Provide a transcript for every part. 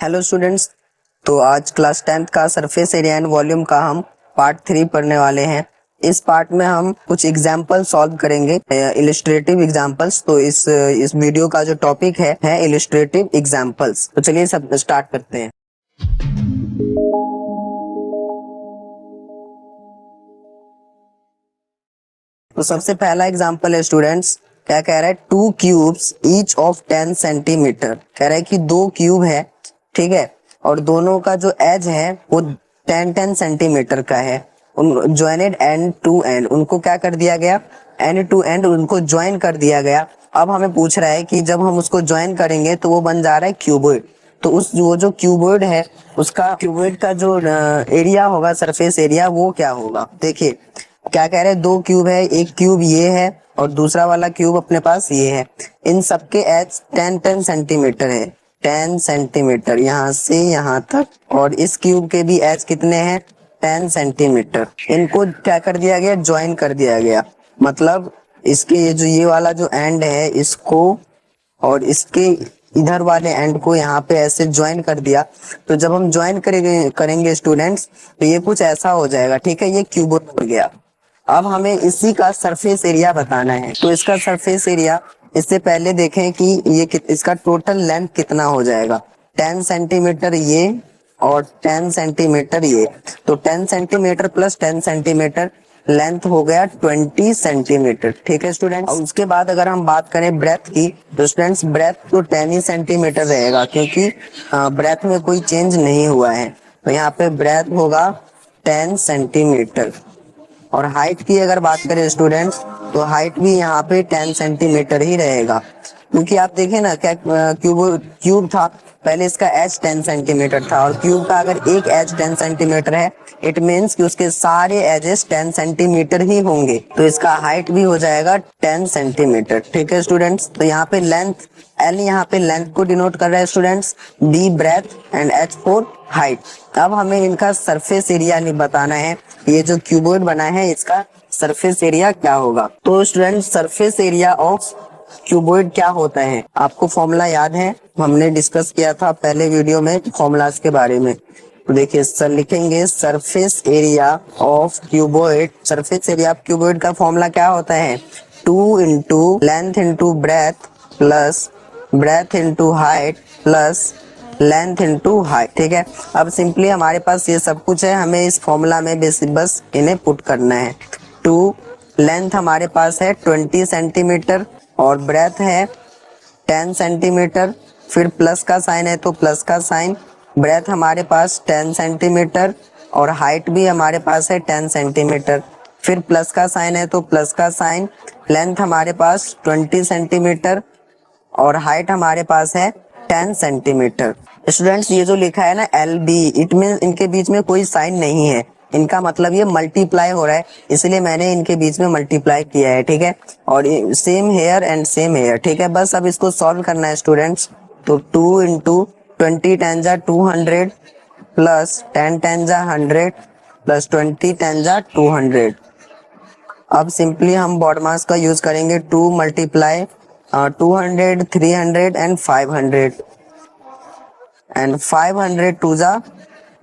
Hello students. तो आज class 10th का सरफेस एरिया एंड वॉल्यूम का हम पार्ट 3 पढ़ने वाले हैं। इस पार्ट में हम कुछ एग्जाम्पल सॉल्व करेंगे, इलिस्ट्रेटिव एग्जाम्पल्स। तो इस वीडियो का जो टॉपिक है इलिस्ट्रेटिव एग्जाम्पल्स। तो चलिए सब स्टार्ट करते हैं। तो सबसे पहला एग्जाम्पल है स्टूडेंट्स, क्या कह रहा है, 2 क्यूब्स ईच ऑफ 10 सेंटीमीटर। कह रहा है कि 2 क्यूब है, ठीक है, और दोनों का जो एज है वो 10-10 सेंटीमीटर का है। उन ज्वाइंटेड एंड टू एंड, उनको क्या कर दिया गया, एंड टू एंड उनको ज्वाइन कर दिया गया। अब हमें पूछ रहा है कि जब हम उसको ज्वाइन करेंगे तो वो बन जा रहा है क्यूबॉइड। तो उस वो जो क्यूबॉइड है उसका क्यूबॉइड का जो एरिया होगा, सरफेस एरिया, वो क्या होगा। देखिए क्या कह रहे हैं, 2 क्यूब है, एक क्यूब ये है और दूसरा वाला क्यूब अपने पास ये है। इन सबके एज 10-10 सेंटीमीटर है, 10 सेंटीमीटर यहाँ से यहाँ तक, और इस क्यूब के भी एज कितने हैं, 10 सेंटीमीटर। इनको क्या कर दिया गया, ज्वाइन कर दिया गया। मतलब इसके ये वाला जो एंड है इसको और इसके इधर वाले एंड को यहाँ पे ऐसे ज्वाइन कर दिया। तो जब हम ज्वाइन करेंगे स्टूडेंट्स, तो ये कुछ ऐसा हो जाएगा, ठीक है, ये क्यूबॉइड हो गया। अब हमें इसी का सरफेस एरिया बताना है। तो इसका सरफेस एरिया, इससे पहले देखें कि इसका टोटल लेंथ कितना हो जाएगा। 10 सेंटीमीटर ये और 10 सेंटीमीटर ये, तो 10 सेंटीमीटर प्लस 10 सेंटीमीटर लेंथ हो गया 20 सेंटीमीटर, ठीक है स्टूडेंट्स। और उसके बाद अगर हम बात करें ब्रेथ की, तो स्टूडेंट्स ब्रेथ तो 10 ही सेंटीमीटर रहेगा, क्योंकि ब्रेथ में कोई चेंज नहीं हुआ है। तो यहाँ पे ब्रेथ होगा 10 सेंटीमीटर। और हाइट की अगर बात करें स्टूडेंट्स, तो हाइट भी यहाँ पे 10 सेंटीमीटर ही रहेगा, क्योंकि आप देखें ना, क्या क्यूब था पहले, इसका एज 10 सेंटीमीटर था, और क्यूब का अगर एक एज 10 सेंटीमीटर है, इट मीन्स कि उसके सारे एजेस 10 सेंटीमीटर ही होंगे। तो इसका हाइट भी हो जाएगा 10 सेंटीमीटर, ठीक है स्टूडेंट्स। तो यहाँ पे लेंथ, एल यहाँ पे लेंथ को डिनोट कर रहा है students, d breadth and h for height. अब हमें इनका सरफेस एरिया नहीं बताना है, ये जो क्यूबॉइड बना है इसका सरफेस एरिया क्या होगा। तो student, surface area of cuboid क्या होता है, आपको फॉर्मूला याद है, हमने डिस्कस किया था पहले वीडियो में फॉर्मूलाज के बारे में। तो देखिए सर, लिखेंगे surface area of cuboid. Surface area of cuboid का फॉर्मूला क्या होता है, 2 into length into breadth plus breadth into height plus length into height, ठीक है। अब सिंपली हमारे पास ये सब कुछ है, हमें इस फॉर्मूला में बस इन्हें पुट करना है। 2 लेंथ हमारे पास है 20 सेंटीमीटर और ब्रेथ है 10 सेंटीमीटर, फिर प्लस का साइन है तो प्लस का साइन, ब्रेथ हमारे पास 10 सेंटीमीटर और हाइट भी हमारे पास है 10 सेंटीमीटर, फिर प्लस का साइन है तो प्लस का साइन, लेंथ हमारे पास 20 सेंटीमीटर और हाइट हमारे पास है 10 सेंटीमीटर। स्टूडेंट्स, ये जो लिखा है ना एल बी, इट मीन इनके बीच में कोई साइन नहीं है, इनका मतलब ये मल्टीप्लाई हो रहा है, इसलिए मैंने इनके बीच में मल्टीप्लाई किया है, ठीक है। और same here and same here, ठीक है। बस अब इसको सॉल्व करना है स्टूडेंट्स। तो 2 इंटू 20 10 जा 200 प्लस 10 10 जा 100 प्लस 20 10 जा 200। अब सिंपली हम बॉड मास का यूज करेंगे, 2 मल्टीप्लाई 200 300 एंड 500 एंड 500 टू जा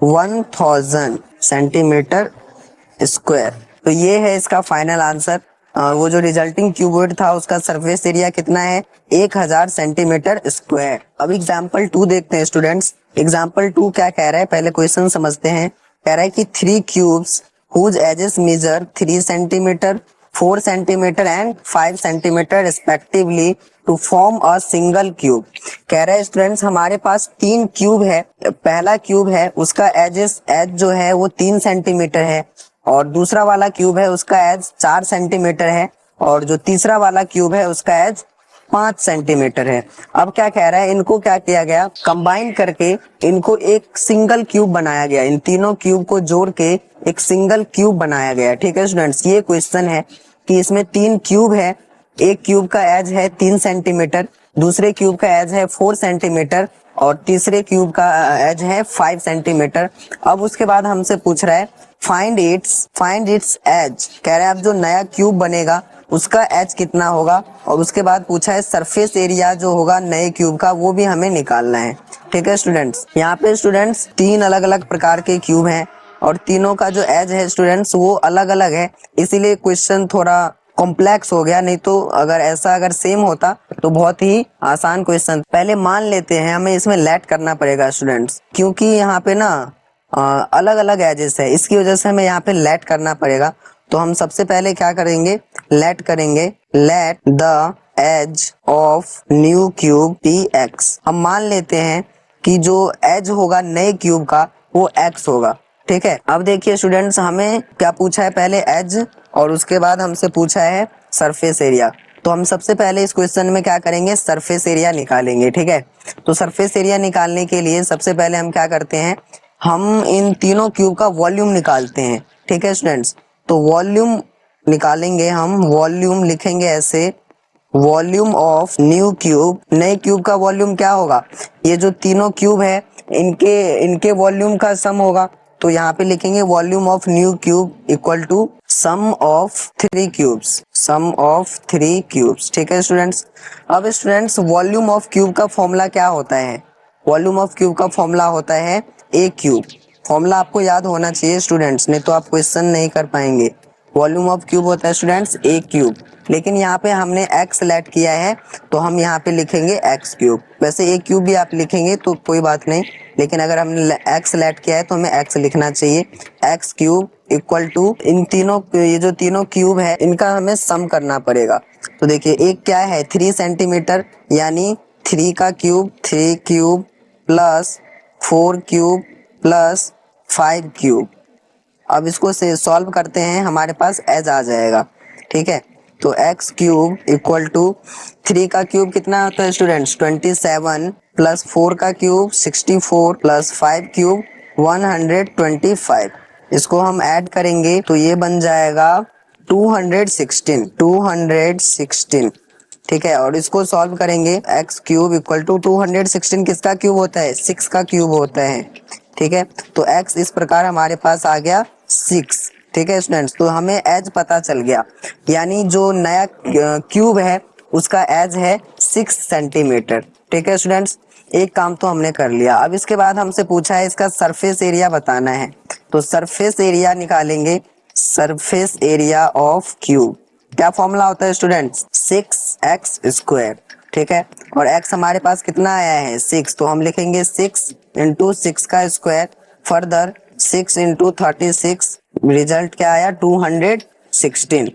1000 सेंटीमीटर स्क्वायर। तो ये है इसका फाइनल आंसर। वो जो रिजल्टिंग क्यूबॉइड था उसका सरफेस एरिया कितना है, 1000 सेंटीमीटर स्क्वायर। अब एग्जाम्पल 2 देखते हैं स्टूडेंट्स। एग्जाम्पल 2 क्या कह रहा है, पहले क्वेश्चन समझते हैं। कह रहा है कि 3 cubes whose edges measure 3 centimetre 4 centimetre and 5 centimetre respectively to form a single cube. कह रहे हैं स्टूडेंट्स, हमारे पास 3 क्यूब है। पहला क्यूब है उसका एज जो है वो 3 सेंटीमीटर है, और दूसरा वाला क्यूब है उसका एज 4 सेंटीमीटर है, और जो तीसरा वाला क्यूब है उसका एज 5 सेंटीमीटर है। अब क्या कह रहा है, इनको क्या किया गया, कंबाइन करके इनको एक सिंगल क्यूब बनाया गया, इन तीनों क्यूब को जोड़ के एक सिंगल क्यूब बनाया गया, ठीक है स्टूडेंट्स। ये क्वेश्चन है कि इसमें 3 क्यूब है, एक क्यूब का एज है 3 सेंटीमीटर, दूसरे क्यूब का एज है 4 सेंटीमीटर और तीसरे क्यूब का एज है 5 सेंटीमीटर। अब उसके बाद हमसे पूछ रहा है फाइंड इट्स एज। कह रहा है अब जो नया क्यूब बनेगा उसका एज कितना होगा, और उसके बाद पूछा है सरफेस एरिया जो होगा नए क्यूब का, वो भी हमें निकालना है। ठीक है स्टूडेंट्स, यहाँ पे स्टूडेंट्स तीन अलग अलग प्रकार के क्यूब हैं और तीनों का जो एज है स्टूडेंट्स वो अलग अलग है, इसीलिए क्वेश्चन थोड़ा कॉम्प्लेक्स हो गया, नहीं तो अगर सेम होता तो बहुत ही आसान क्वेश्चन। पहले मान लेते हैं हमें इसमें लेट करना पड़ेगा स्टूडेंट्स, क्योंकि यहाँ पे ना अलग अलग एजेस है, इसकी वजह से हमें यहाँ पे लेट करना पड़ेगा। तो हम सबसे पहले क्या करेंगे, लेट करेंगे, let the edge of new cube be x. हम मान लेते हैं कि जो एज होगा नए क्यूब का वो एक्स होगा। ठीक है, अब देखिए स्टूडेंट्स, हमें क्या पूछा है, पहले एज और उसके बाद हमसे पूछा है सरफेस एरिया। तो हम सबसे पहले इस क्वेश्चन में क्या करेंगे, सरफेस एरिया निकालेंगे। ठीक है, तो सरफेस एरिया निकालने के लिए सबसे पहले हम क्या करते हैं, हम इन तीनों क्यूब का वॉल्यूम निकालते हैं। ठीक है स्टूडेंट्स, तो वॉल्यूम निकालेंगे हम, वॉल्यूम लिखेंगे ऐसे, वॉल्यूम ऑफ न्यू क्यूब, नए क्यूब का वॉल्यूम क्या होगा, ये जो तीनों क्यूब है इनके वॉल्यूम का सम होगा। तो यहाँ पे लिखेंगे volume of new cube equal to sum of three cubes, sum of three cubes. ठीक है स्टूडेंट्स, अब स्टूडेंट्स वॉल्यूम ऑफ क्यूब का फॉर्मूला क्या होता है, वॉल्यूम ऑफ क्यूब का फॉर्मूला होता है ए क्यूब। फॉर्मूला आपको याद होना चाहिए स्टूडेंट्स, नहीं तो आप क्वेश्चन नहीं कर पाएंगे। वॉल्यूम ऑफ क्यूब होता है स्टूडेंट्स ए क्यूब, लेकिन यहाँ पे हमने एक्स सेलेक्ट किया है तो हम यहाँ पे लिखेंगे एक्स क्यूब। वैसे ए क्यूब भी आप लिखेंगे तो कोई बात नहीं, लेकिन अगर हमने एक्स सेलेक्ट किया है तो हमें एक्स लिखना चाहिए। एक्स क्यूब इक्वल टू इन तीनों, ये जो तीनों क्यूब है इनका हमें सम करना पड़ेगा। तो देखिए एक क्या है 3 सेंटीमीटर, यानी 3 का cube, 3 cube plus 4 cube plus 5 cube. अब इसको से सॉल्व करते हैं, हमारे पास एज आ जाएगा। ठीक है, तो एक्स क्यूब इक्वल टू 3 का क्यूब कितना होता है स्टूडेंट्स 27 प्लस 4 का क्यूब 64 प्लस 5 क्यूब 125। इसको हम ऐड करेंगे तो ये बन जाएगा 216। ठीक है, और इसको सॉल्व करेंगे, एक्स क्यूब इक्वल टू 216 किसका क्यूब होता है, 6 का क्यूब होता है। ठीक है, तो x इस प्रकार हमारे पास आ गया 6। ठीक है स्टूडेंट्स, तो हमें एज पता चल गया, यानी जो नया क्यूब है उसका एज है 6 सेंटीमीटर। ठीक है स्टूडेंट्स, एक काम तो हमने कर लिया। अब इसके बाद हमसे पूछा है इसका सरफेस एरिया बताना है, तो सरफेस एरिया निकालेंगे, सरफेस एरिया ऑफ क्यूब। क्या फॉर्मूला होता है स्टूडेंट्स, 6x स्क्वायर। ठीक है, और x हमारे पास कितना आया है 6, तो हम लिखेंगे 6 इंटू 6 का स्क्वायर, फर्दर 6 इंटू 36, रिजल्ट क्या आया 216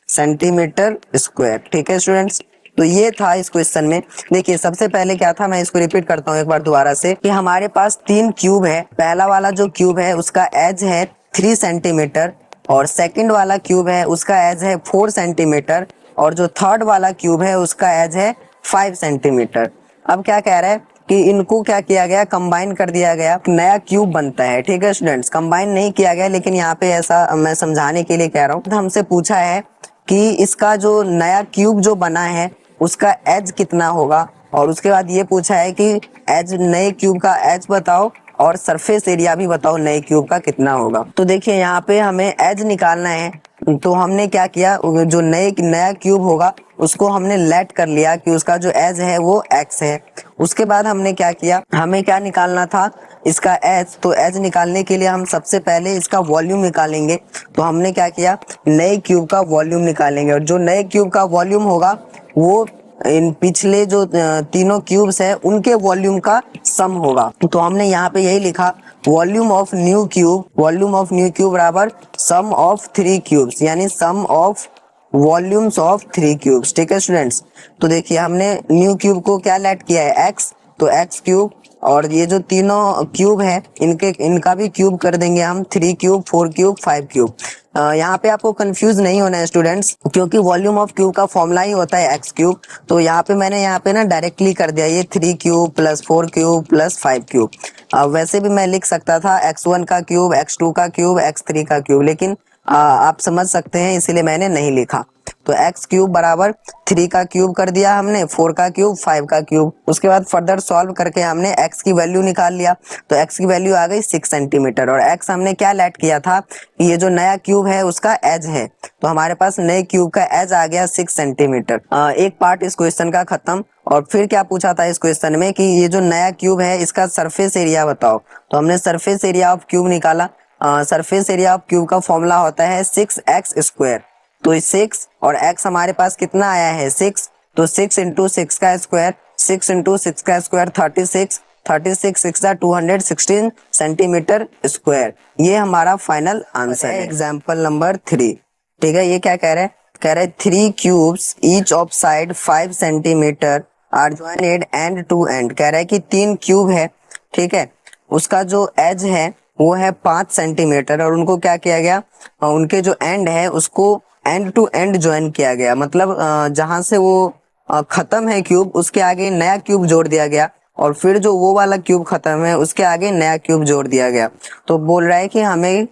सेंटीमीटर स्क्वायर। ठीक है स्टूडेंट्स, तो ये था इस क्वेश्चन में। देखिए सबसे पहले क्या था, मैं इसको रिपीट करता हूँ एक बार दोबारा से, कि हमारे पास 3 क्यूब है। पहला वाला जो क्यूब है उसका एज है 3 सेंटीमीटर, और सेकंड वाला क्यूब है उसका एज है 4 सेंटीमीटर, और जो थर्ड वाला क्यूब है उसका एज है 5 सेंटीमीटर। अब क्या कह रहा है कि इनको क्या किया गया, कंबाइन कर दिया गया, नया क्यूब बनता है। ठीक है स्टूडेंट्स, कंबाइन नहीं किया गया, लेकिन यहाँ पे ऐसा मैं समझाने के लिए कह रहा हूँ। तो हमसे पूछा है कि इसका जो नया क्यूब जो बना है उसका एज कितना होगा, और उसके बाद ये पूछा है कि एज नए क्यूब का एज बताओ और सरफेस एरिया भी बताओ नए क्यूब का कितना होगा। तो देखिए यहाँ पे हमें एज निकालना है, तो हमने क्या किया, जो नया क्यूब होगा उसको हमने लेट कर लिया कि उसका जो एज है वो x है। उसके बाद हमने क्या किया, हमें क्या निकालना था, इसका एज। तो एज निकालने के लिए हम सबसे पहले इसका वॉल्यूम निकालेंगे। तो हमने क्या किया, नए क्यूब का वॉल्यूम निकालेंगे, और जो नए क्यूब का वॉल्यूम होगा वो इन पिछले जो तीनों क्यूब्स है उनके वॉल्यूम का सम होगा। तो हमने यहाँ पे यही लिखा, volume of new cube, volume of new cube बराबर सम ऑफ 3 क्यूब्स, यानी सम ऑफ वॉल्यूम्स ऑफ 3 क्यूब्स। ठीक है स्टूडेंट्स, तो देखिए हमने न्यू क्यूब को क्या लेट किया है x, तो x क्यूब, और ये जो तीनों क्यूब है इनका भी क्यूब कर देंगे हम, 3 क्यूब 4 क्यूब 5 क्यूब। यहाँ पे आपको कंफ्यूज नहीं होना है स्टूडेंट्स, क्योंकि वॉल्यूम ऑफ क्यूब का फॉर्मूला ही होता है x क्यूब। तो यहाँ पे मैंने यहाँ पे ना डायरेक्टली कर दिया, ये 3 cube plus 4 cube plus 5 cube. वैसे भी मैं लिख सकता था x1 का क्यूब, x2 का क्यूब, x3 का क्यूब, लेकिन आप समझ सकते हैं, इसीलिए मैंने नहीं लिखा। तो एक्स क्यूब बराबर 3 का क्यूब कर दिया हमने, 4 का क्यूब, 5 का क्यूब। उसके बाद फर्दर सॉल्व करके हमने एक्स की वैल्यू निकाल लिया। तो एक्स की वैल्यू आ गई 6 सेंटीमीटर। और एक्स हमने क्या लेट किया था कि ये जो नया क्यूब है उसका एज है, तो हमारे पास नए क्यूब का एज आ गया 6 सेंटीमीटर। एक पार्ट इस क्वेश्चन का खत्म। और फिर क्या पूछा था इस क्वेश्चन में कि ये जो नया क्यूब है इसका सरफेस एरिया बताओ। तो हमने सरफेस एरिया ऑफ क्यूब निकाला। सरफेस एरिया ऑफ क्यूब का फॉर्मूला होता है 6x²। तो 6 और x हमारे पास कितना आया है 6, तो 6 इंटू 6 का स्क्वायर, 6 इंटू 6 का स्क्वायर 36, 36 6 216 सेंटीमीटर स्क्वायर। ये हमारा फाइनल आंसर है एग्जाम्पल नंबर 3। ठीक है, ये क्या कह रहे हैं, कह रहे 3 cubes each of side 5 centimetre are jointed end to end. कह रहा है कि 3 क्यूब है, ठीक है, उसका जो एज है वो है 5 सेंटीमीटर और उनको क्या किया गया, उनके जो एंड है उसको एंड टू एंड ज्वाइन किया गया। मतलब जहां से वो खत्म है क्यूब उसके आगे नया क्यूब जोड़ दिया गया, और फिर जो वो वाला क्यूब खत्म है उसके आगे नया क्यूब जोड़ दिया गया। तो बोल रहा है कि हमें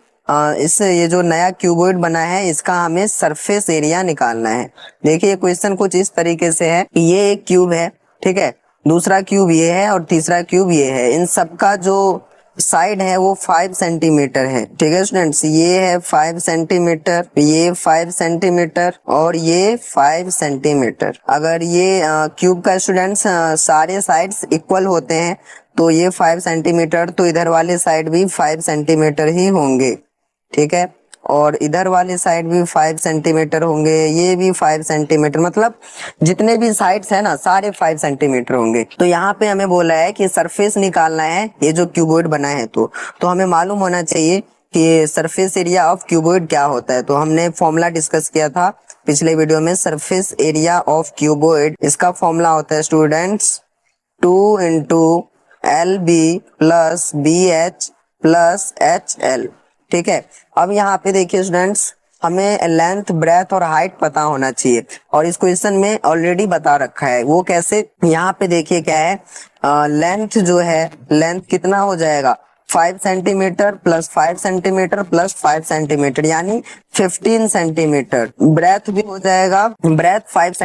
इससे ये जो नया क्यूबॉइड बना है इसका हमें सरफेस एरिया निकालना है। देखिए क्वेश्चन कुछ इस तरीके से है कि ये एक क्यूब है, ठीक है, दूसरा क्यूब ये है और तीसरा क्यूब ये है। इन सबका जो साइड है वो 5 सेंटीमीटर है। ठीक है स्टूडेंट्स, ये है 5 सेंटीमीटर, ये 5 सेंटीमीटर और ये 5 सेंटीमीटर। अगर ये क्यूब का स्टूडेंट्स सारे साइड्स इक्वल होते हैं तो ये 5 सेंटीमीटर, तो इधर वाले साइड भी 5 सेंटीमीटर ही होंगे। ठीक है, और इधर वाले साइड भी 5 सेंटीमीटर होंगे, ये भी 5 सेंटीमीटर, मतलब जितने भी साइड्स है ना सारे 5 सेंटीमीटर होंगे। तो यहाँ पे हमें बोला है कि सरफेस निकालना है ये जो क्यूबॉइड बना है। तो हमें मालूम होना चाहिए कि सरफेस एरिया ऑफ क्यूबॉइड क्या होता है। तो हमने फॉर्मूला डिस्कस किया था पिछले वीडियो में, सरफेस एरिया ऑफ क्यूबॉइड, इसका फॉर्मूला होता है students 2 into LB plus BH plus HL। ठीक है, अब यहाँ पे देखिए स्टूडेंट्स, हमें लेंथ, ब्रेथ और हाइट पता होना चाहिए और इस क्वेश्चन में ऑलरेडी बता रखा है। वो कैसे, यहाँ पे देखिए क्या है, लेंथ जो है, लेंथ कितना हो जाएगा 5 centimetre plus 5 centimetre plus 5 centimetre यानी 15 सेंटीमीटर। ब्रेथ भी हो जाएगा, ब्रेथ 5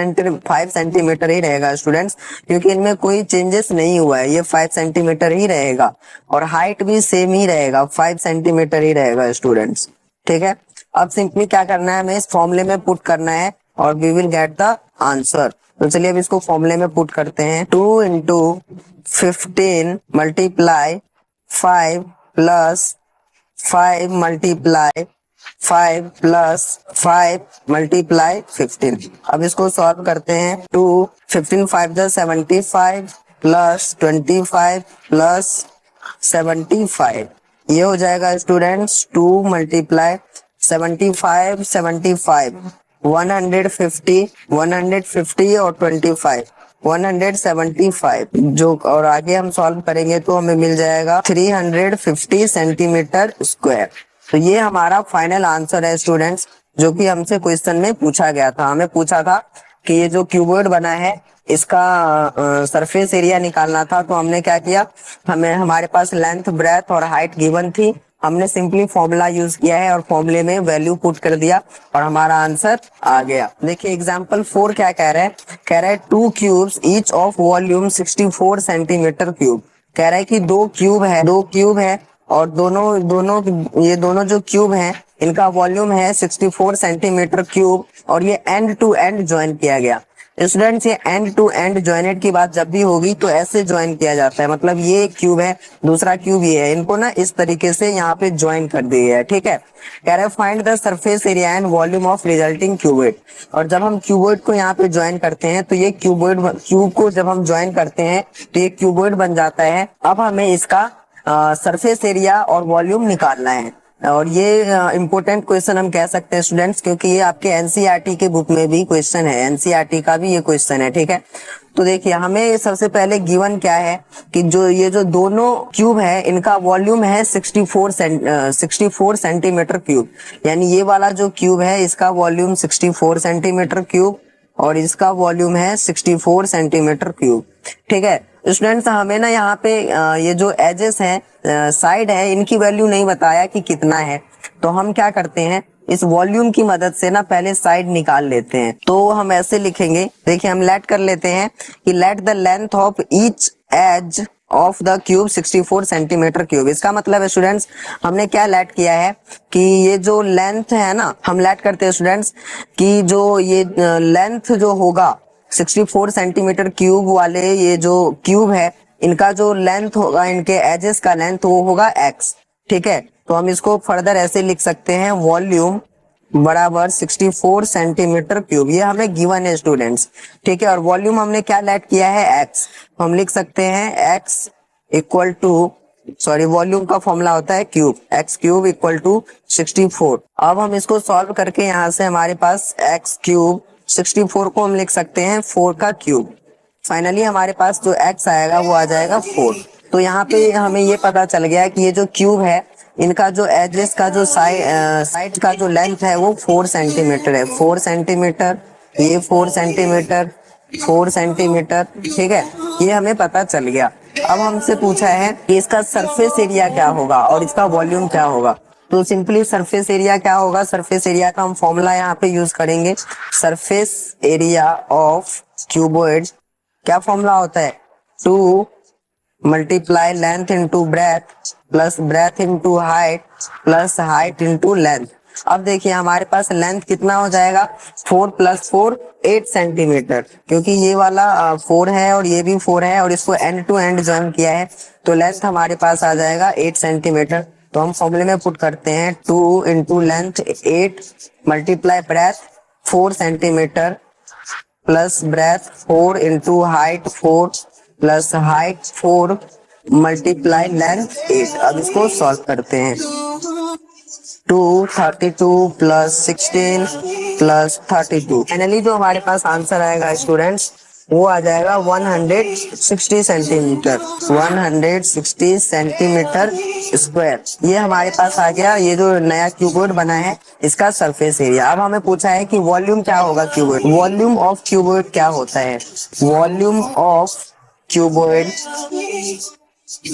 सेंटीमीटर ही रहेगा स्टूडेंट्स, क्योंकि इनमें कोई चेंजेस नहीं हुआ है, ये 5 सेंटीमीटर ही रहेगा। और हाइट भी सेम ही रहेगा, 5 सेंटीमीटर ही रहेगा स्टूडेंट्स। ठीक है, अब सिंपली क्या करना है, हमें इस फॉर्मूले में पुट करना है और we will get the answer. तो चलिए अब इसको फॉर्मूले में पुट करते हैं। 2 into 15 multiply 5 plus 5 multiply 5 plus 5 multiply 15। अब इसको सॉल्व करते हैं। 2 15 5 द 75 प्लस 25 प्लस 75, ये हो जाएगा स्टूडेंट्स 2 मल्टीप्लाई 75 75 150 150 और 25 175, जो और आगे हम सॉल्व करेंगे तो हमें मिल जाएगा 350 सेंटीमीटर स्क्वायर। तो ये हमारा फाइनल आंसर है स्टूडेंट्स, जो कि हमसे क्वेश्चन में पूछा गया था। हमें पूछा था कि ये जो क्यूबॉइड बना है इसका सरफेस एरिया निकालना था। तो हमने क्या किया, हमारे पास लेंथ, ब्रेथ और हाइट गिवन थी, हमने सिंपली फॉर्मूला यूज किया है और फॉर्मूले में वैल्यू पुट कर दिया और हमारा आंसर आ गया। देखिए एग्जांपल 4 क्या कह रहा है, कह रहा है 2 cubes each of volume 64 centimetre cube. कह रहा है कि 2 क्यूब है और ये दोनों जो क्यूब हैं इनका वॉल्यूम है 64 सेंटीमीटर क्यूब और ये एंड टू एंड ज्वाइन किया गया। स्टूडेंट्स, ये एंड टू एंड ज्वाइनेड की बात जब भी होगी तो ऐसे ज्वाइन किया जाता है, मतलब ये एक क्यूब है, दूसरा क्यूब ये है, इनको ना इस तरीके से यहाँ पे ज्वाइन कर दिया है। ठीक है, कह रहा है find the surface area and volume of resulting cuboid. और जब हम क्यूबॉइड को यहाँ पे ज्वाइन करते हैं तो ये क्यूब को जब हम ज्वाइन करते हैं तो ये क्यूबॉइड बन जाता है। अब हमें इसका सरफेस एरिया और वॉल्यूम निकालना है और ये इंपॉर्टेंट क्वेश्चन हम कह सकते हैं स्टूडेंट्स, क्योंकि ये आपके एनसीईआरटी के बुक में भी क्वेश्चन है, एनसीईआरटी का भी ये क्वेश्चन है। ठीक है, तो देखिए हमें सबसे पहले गिवन क्या है कि ये जो दोनों क्यूब है इनका वॉल्यूम है 64 सेंटीमीटर क्यूब, यानी ये वाला जो क्यूब है इसका वॉल्यूम 64 सेंटीमीटर क्यूब और इसका वॉल्यूम है 64 सेंटीमीटर क्यूब। ठीक है स्टूडेंट्स, हमें ना यहाँ पे ये जो एजेस हैं, साइड है, इनकी वैल्यू नहीं बताया कि कितना है। तो हम क्या करते हैं, इस वॉल्यूम की मदद से ना पहले साइड निकाल लेते हैं। तो हम ऐसे लिखेंगे, देखिए हम लेट कर लेते हैं कि let the length of each edge of the cube 64 centimetre cube. इसका मतलब है स्टूडेंट्स हमने क्या लेट किया है कि ये जो लेंथ है ना, हम लेट करते हैं स्टूडेंट्स कि जो ये लेंथ जो होगा 64 सेंटीमीटर क्यूब वाले ये जो क्यूब है, इनका जो लेंथ होगा, इनके एजेस का लेंथ वो होगा x। ठीक है, तो हम इसको फर्दर ऐसे लिख सकते हैं वॉल्यूम बराबर 64 सेंटीमीटर क्यूब, ये हमें गिवन है स्टूडेंट्स। ठीक है, और वॉल्यूम हमने क्या लेट किया है x, हम लिख सकते हैं x equal to, sorry volume का फॉर्मूला होता है cube, x cube equal to 64। अब हम इसको सॉल्व करके यहाँ से हमारे पास x क्यूब 64 को हम लिख सकते हैं 4 का क्यूब। फाइनली हमारे पास जो x आएगा वो आ जाएगा 4। तो यहाँ पे हमें ये पता चल गया कि ये जो क्यूब है, इनका जो एजेस का जो साइड का जो लेंथ है वो 4 सेंटीमीटर है। 4 सेंटीमीटर, ये 4 सेंटीमीटर, 4 सेंटीमीटर। ठीक है, ये हमें पता चल गया। अब हमसे पूछा है कि इसका सरफेस एरिया क्या होगा और इसका वॉल्यूम क्या होगा। तो सिंपली सरफेस एरिया क्या होगा, सरफेस एरिया का हम फॉर्मूला यहाँ पे यूज करेंगे। सरफेस एरिया ऑफ क्यूबॉइड क्या फॉर्मूला होता है, 2 multiply length into breadth plus breadth into height plus height into length. अब देखिए हमारे पास लेंथ कितना हो जाएगा, 4 + 4 8 सेंटीमीटर, क्योंकि ये वाला 4 है और ये भी 4 है और इसको एंड टू एंड ज्वाइन किया है, तो लेंथ हमारे पास आ जाएगा 8 सेंटीमीटर। तो हम फॉर्मूले में पुट करते हैं 2 into length 8 multiply breath 4 centimetre plus breadth 4 into height 4 plus height 4 multiply length 8। अब इसको सॉल्व करते हैं। 232 प्लस 16 प्लस 32, फाइनली जो हमारे पास आंसर आएगा स्टूडेंट्स वो आ जाएगा 160 सेंटीमीटर, 160 सेंटीमीटर स्क्वायर। ये हमारे पास आ गया, ये जो नया क्यूबॉइड बना है इसका सरफेस एरिया। अब हमें पूछा है कि वॉल्यूम क्या होगा क्यूबॉइड, वॉल्यूम ऑफ क्यूबॉइड क्या होता है, volume of cuboid,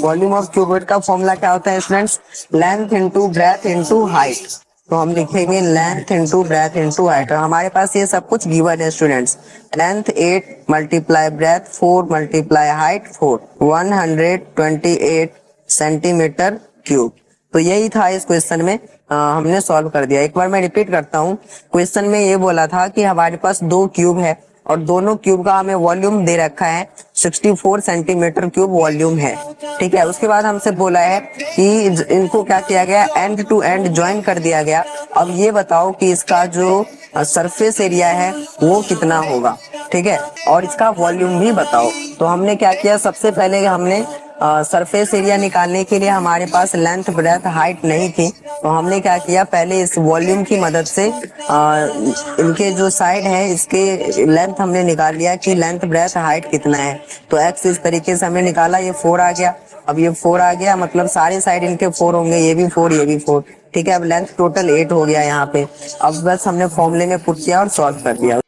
volume of cuboid का फॉर्मूला क्या होता है students, length into breadth into height. तो हम लिखेंगे length into breadth into height, और हमारे पास ये सब कुछ गिवन है students. Length 8 multiply breath 4 multiply height 4, 128 centimetre cube. तो यही था इस क्वेश्चन में, हमने सॉल्व कर दिया। एक बार मैं रिपीट करता हूँ, क्वेश्चन में ये बोला था कि हमारे पास 2 क्यूब है और दोनों क्यूब का हमें वॉल्यूम दे रखा है 64 सेंटीमीटर क्यूब वॉल्यूम है। ठीक है, उसके बाद हमसे बोला है कि इनको क्या किया गया, एंड टू एंड ज्वाइन कर दिया गया। अब ये बताओ कि इसका जो सरफेस एरिया है वो कितना होगा। ठीक है, और इसका वॉल्यूम भी बताओ। तो हमने क्या किया, सबसे पहले हमने सरफेस एरिया निकालने के लिए हमारे पास लेंथ ब्रेथ हाइट नहीं थी, तो हमने क्या किया, पहले इस वॉल्यूम की मदद से इनके जो साइड है इसके लेंथ हमने निकाल लिया कि लेंथ ब्रेथ हाइट कितना है। तो एक्स इस तरीके से हमने निकाला, ये 4 आ गया। अब ये 4 आ गया मतलब सारे साइड इनके 4 होंगे, ये भी 4 ये भी 4। ठीक है, अब लेंथ टोटल 8 हो गया यहाँ पे। अब बस हमने फॉर्मूले में पुट किया और सॉल्व कर दिया।